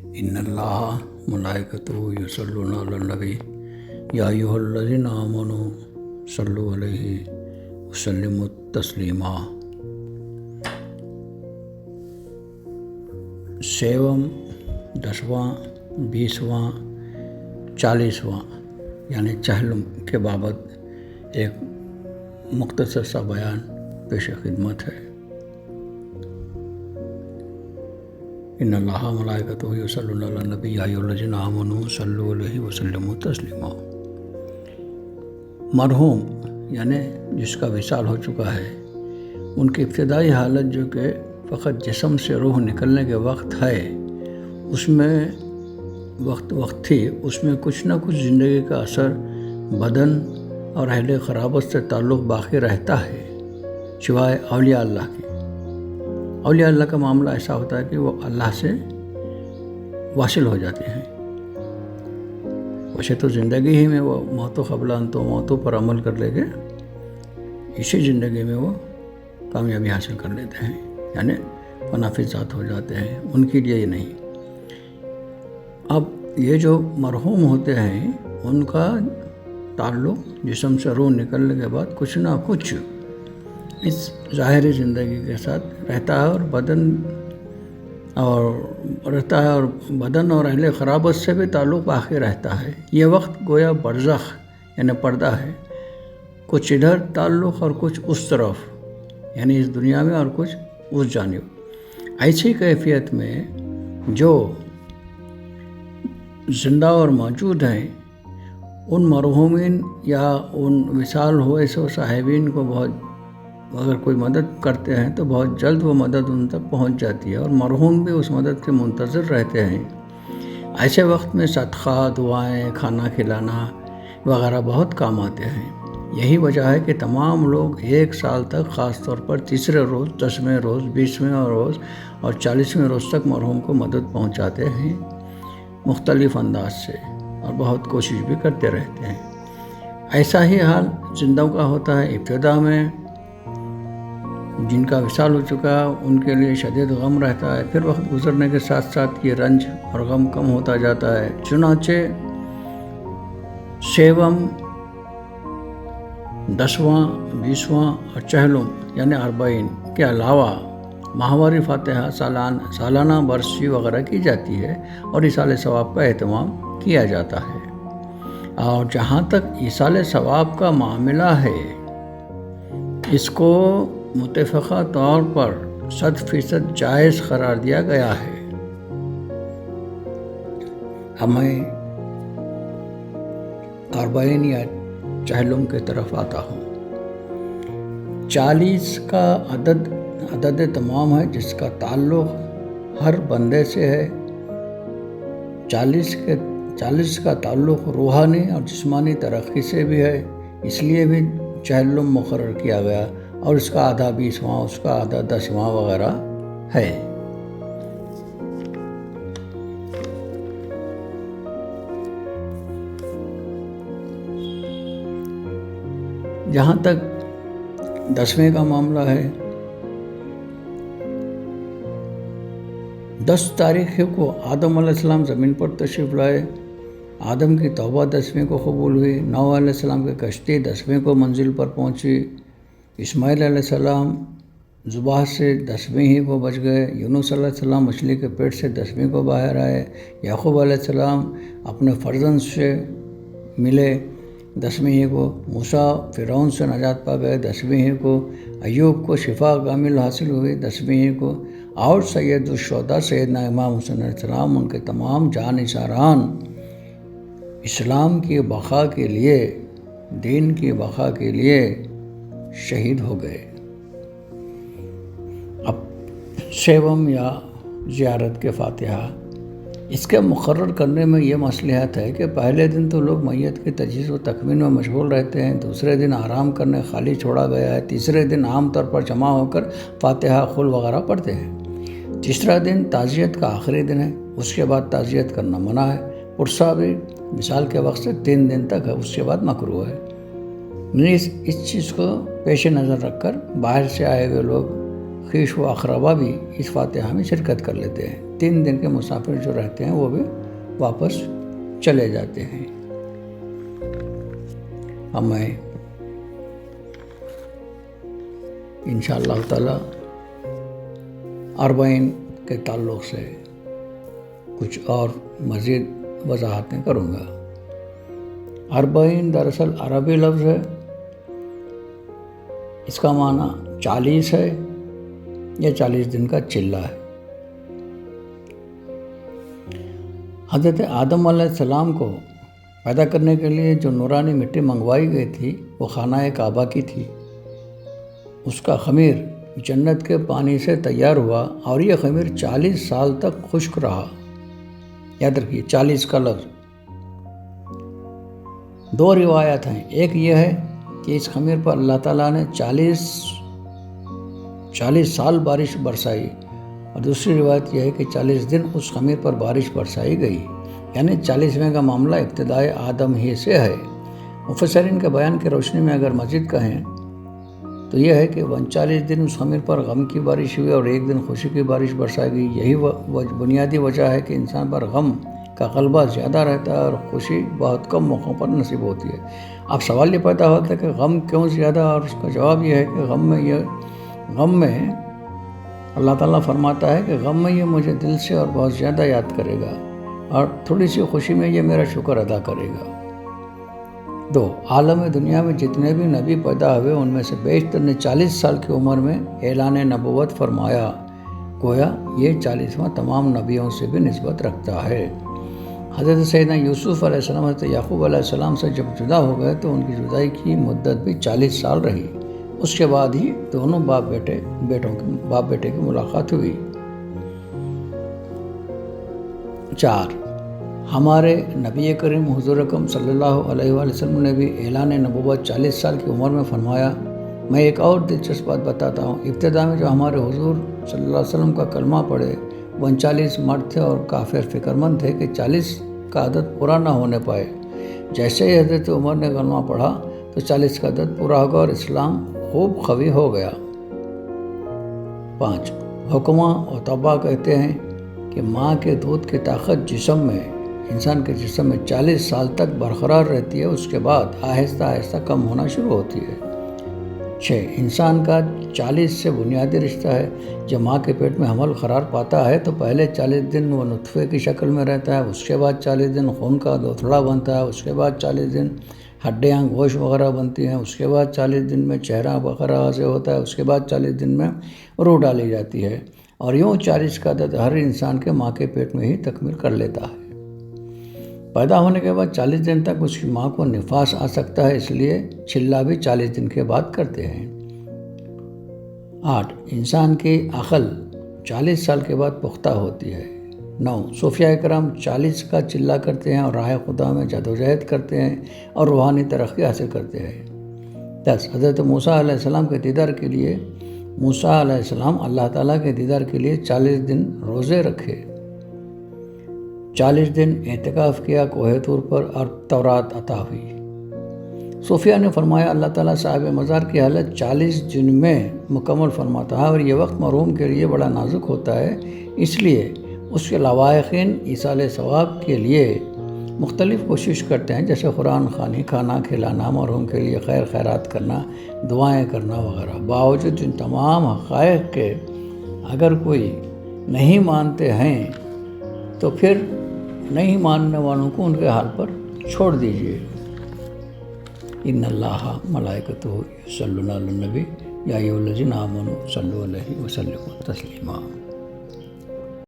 ان اللہ ملائکتہ یصلون علی النبی یا ایھا الذین آمنوا صلوا علیہ وسلموا تسلیما۔ سیوم، 10واں، 20واں، 40واں یعنی چہلم کے بابت ایک مختصر سا بیان پیش خدمت ہے۔ ان اللہ ملائکتہ یصلون علی النبی یا ایھا الذین آمنوا صلوا علیہ وسلموا تسلیما۔ مرحوم یعنی جس کا وصال ہو چکا ہے، ان کی ابتدائی حالت جو کہ فقط جسم سے روح نکلنے کے وقت ہے، اس میں وقت تھی، اس میں کچھ نہ کچھ زندگی کا اثر بدن اور اہل قرابت سے تعلق باقی رہتا ہے، سوائے اولیاء اللہ کے۔ اولیاء اللہ کا معاملہ ایسا ہوتا ہے کہ وہ اللہ سے واصل ہو جاتے ہیں۔ ویسے تو زندگی ہی میں وہ موت و قبل ان تو موتوں پر عمل کر لے کے اسی زندگی میں وہ کامیابی حاصل کر لیتے ہیں، یعنی منافع ذات ہو جاتے ہیں، ان کے لیے یہ نہیں۔ اب یہ جو مرحوم ہوتے ہیں، ان کا تعلق جسم سے روح نکلنے کے بعد کچھ نہ کچھ اس ظاہری زندگی کے ساتھ رہتا ہے اور بدن اور اہل قرابت سے بھی تعلق باقی رہتا ہے۔ یہ وقت گویا برزخ یعنی پردہ ہے، کچھ ادھر تعلق اور کچھ اس طرف، یعنی اس دنیا میں اور کچھ اس جانب۔ ایسی کیفیت میں جو زندہ اور موجود ہیں، ان مرحومین یا ان وصال ہوئے سو صاحبین کو بہت اگر کوئی مدد کرتے ہیں تو بہت جلد وہ مدد ان تک پہنچ جاتی ہے، اور مرحوم بھی اس مدد کے منتظر رہتے ہیں۔ ایسے وقت میں صدقہ، دعائیں، کھانا کھلانا وغیرہ بہت کام آتے ہیں۔ یہی وجہ ہے کہ تمام لوگ ایک سال تک، خاص طور پر تیسرے روز، 10ویں روز، 20ویں روز اور 40ویں روز تک مرحوم کو مدد پہنچاتے ہیں مختلف انداز سے، اور بہت کوشش بھی کرتے رہتے ہیں۔ ایسا ہی حال زندوں کا ہوتا ہے۔ ابتدا میں جن کا وصال ہو چکا ان کے لیے شدید غم رہتا ہے، پھر وقت گزرنے کے ساتھ ساتھ یہ رنج اور غم کم ہوتا جاتا ہے۔ چنانچہ سیوم، 10واں، 20واں اور چہلم یعنی 40 کے علاوہ ماہواری فاتحہ، سالانہ برسی وغیرہ کی جاتی ہے، اور ایصال ثواب کا اہتمام کیا جاتا ہے۔ اور جہاں تک ایصال ثواب کا معاملہ ہے، اس کو متفقہ طور پر 100% جائز قرار دیا گیا ہے۔ اب میں 40 یا چہلم کی طرف آتا ہوں۔ 40 کا عدد تمام ہے، جس کا تعلق ہر بندے سے ہے۔ 40 کا تعلق روحانی اور جسمانی ترقی سے بھی ہے، اس لیے بھی چہلم مقرر کیا گیا، اور اس کا آدھا 20واں، اس کا آدھا 10واں وغیرہ ہے۔ جہاں تک 10ویں کا معاملہ ہے، 10 تاریخ کو آدم علیہ السلام زمین پر تشریف لائے۔ آدم کی توبہ 10ویں کو قبول ہوئی۔ نوح علیہ السلام کی کشتی 10ویں کو منزل پر پہنچی۔ اسماعیل علیہ السلام ذبح سے 10ویں ہی کو بچ گئے۔ یونس علیہ السلام مچھلی کے پیٹ سے 10ویں کو باہر آئے۔ یعقوب علیہ السلام اپنے فرزند سے ملے 10ویں ہی کو۔ موسیٰ فرعون سے نجات پا گئے 10ویں ہی کو۔ ایوب کو شفا کامل حاصل ہوئی 10ویں ہی کو۔ اور سید الشہداء سیدنا امام حسین علیہ السلام، ان کے تمام جانثاران اسلام کی بقا کے لیے، دین کی بقا کے لیے شہید ہو گئے۔ اب سیوم یا زیارت کے فاتحہ، اس کے مقرر کرنے میں یہ مصلحت ہے کہ پہلے دن تو لوگ میت کی تجہیز و تکفین میں مشغول رہتے ہیں، دوسرے دن آرام کرنے خالی چھوڑا گیا ہے، تیسرے دن عام طور پر جمع ہو کر فاتحہ قل وغیرہ پڑھتے ہیں، تیسرا دن تعزیت کا آخری دن ہے، اس کے بعد تعزیت کرنا منع ہے، پرسہ بھی وصال کے وقت سے 3 دن تک ہے، اس کے بعد مکروہ ہے۔ اس چیز کو پیش نظر رکھ کر باہر سے آئے ہوئے لوگ خیش و اقربا بھی اس فاتحہ میں شرکت کر لیتے ہیں۔ 3 دن کے مسافر جو رہتے ہیں وہ بھی واپس چلے جاتے ہیں۔ اب میں انشاءاللہ تعالی اربعین کے تعلق سے کچھ اور مزید وضاحتیں کروں گا۔ اربعین دراصل عربی لفظ ہے، اس کا معنی 40 ہے یا 40 دن کا چلہ ہے۔ حضرت آدم علیہ السلام کو پیدا کرنے کے لیے جو نورانی مٹی منگوائی گئی تھی وہ خانہ کعبہ کی تھی۔ اس کا خمیر جنت کے پانی سے تیار ہوا اور یہ خمیر 40 سال تک خشک رہا۔ یاد رکھیے 40 کا لفظ۔ 2 روایات ہیں، ایک یہ ہے کہ اس خمیر پر اللہ تعالیٰ نے 40 سال بارش برسائی، اور دوسری روایت یہ ہے کہ 40 دن اس خمیر پر بارش برسائی گئی، یعنی 40ویں کا معاملہ ابتدائے آدم ہی سے ہے۔ مفسرین کے بیان کی روشنی میں اگر مزید کہیں تو یہ ہے کہ 39 دن اس خمیر پر غم کی بارش ہوئی اور 1 دن خوشی کی بارش برسائی گئی۔ یہی بنیادی وجہ ہے کہ انسان پر غم کا غلبہ زیادہ رہتا ہے اور خوشی بہت کم موقعوں پر نصیب ہوتی ہے۔ اب سوال یہ پیدا ہوتا ہے کہ غم کیوں زیادہ، اور اس کا جواب یہ ہے کہ غم میں اللہ تعالیٰ فرماتا ہے کہ غم میں یہ مجھے دل سے اور بہت زیادہ یاد کرے گا، اور تھوڑی سی خوشی میں یہ میرا شکر ادا کرے گا۔ 2 عالم دنیا میں جتنے بھی نبی پیدا ہوئے ان میں سے بیشتر نے 40 سال کی عمر میں اعلان نبوت فرمایا، گویا یہ 40واں تمام نبیوں سے بھی نسبت رکھتا ہے۔ حضرت سیدنا یوسف علیہ السلام حضرت یعقوب علیہ السلام سے جب جدا ہو گئے تو ان کی جدائی کی مدت بھی 40 سال رہی۔ اس کے بعد ہی دونوں باپ بیٹے کی ملاقات ہوئی۔ 4 ہمارے نبی کریم حضور اکرم صلی اللہ علیہ وآلہ وسلم نے بھی اعلان نبوت 40 سال کی عمر میں فرمایا۔ میں ایک اور دلچسپ بات بتاتا ہوں۔ ابتدا میں جو ہمارے حضور صلی اللہ علیہ وسلم کا کلمہ پڑھے 39 مرد تھے اور کافر فکر مند تھے کہ 40 کا عدد پورا نہ ہونے پائے۔ جیسے ہی حضرت عمر نے کلمہ پڑھا تو 40 کا عدد پورا ہو گیا اور اسلام خوب قوی ہو گیا۔ 5 حکمہ اور طبا کہتے ہیں کہ ماں کے دودھ کی طاقت انسان کے جسم میں 40 سال تک برقرار رہتی ہے، اس کے بعد آہستہ آہستہ کم ہونا شروع ہوتی ہے۔ 6 انسان کا 40 سے بنیادی رشتہ ہے۔ جب ماں کے پیٹ میں حمل قرار پاتا ہے تو پہلے 40 دن وہ نطفے کی شکل میں رہتا ہے، اس کے بعد 40 دن خون کا لوتھڑا بنتا ہے، اس کے بعد 40 دن ہڈیاں گوشت وغیرہ بنتی ہیں، اس کے بعد 40 دن میں چہرہ وغیرہ سے ہوتا ہے، اس کے بعد 40 دن میں روح ڈالی جاتی ہے، اور یوں 40 کا عدد ہر انسان کے ماں کے پیٹ میں ہی تکمیل کر لیتا ہے۔ پیدا ہونے کے بعد 40 دن تک اس کی ماں کو نفاس آ سکتا ہے، اس لیے چلہ بھی 40 دن کے بعد کرتے ہیں۔ 8 انسان کی عقل 40 سال کے بعد پختہ ہوتی ہے۔ 9 صوفیاء کرام 40 کا چلہ کرتے ہیں اور راہ خدا میں جدوجہد کرتے ہیں اور روحانی ترقی حاصل کرتے ہیں۔ 10 حضرت موسیٰ علیہ السلام کے دیدار کے لیے اللہ تعالیٰ کے دیدار کے لیے 40 دن روزے رکھے، 40 دن اعتکاف کیا کوہ طور پر اور تورات عطا ہوئی۔ صوفیاء نے فرمایا اللہ تعالیٰ صاحب مزار کی حالت 40 دن میں مکمل فرماتا ہے، اور یہ وقت مرحوم کے لیے بڑا نازک ہوتا ہے، اس لیے اس کے لواحقین ایصال ثواب کے لیے مختلف کوشش کرتے ہیں، جیسے قرآن خوانی، کھانا کھلانا، مرحوم کے لیے خیر خیرات کرنا، دعائیں کرنا وغیرہ۔ باوجود ان تمام حقائق کے اگر کوئی نہیں مانتے ہیں تو پھر نہیں ماننے والوں کو ان کے حال پر چھوڑ دیجیے۔ ان اللہ ملائکتہ یصلون علی النبی یا ایھا الذین آمنوا صلوا علیہ وسلموا تسلیما۔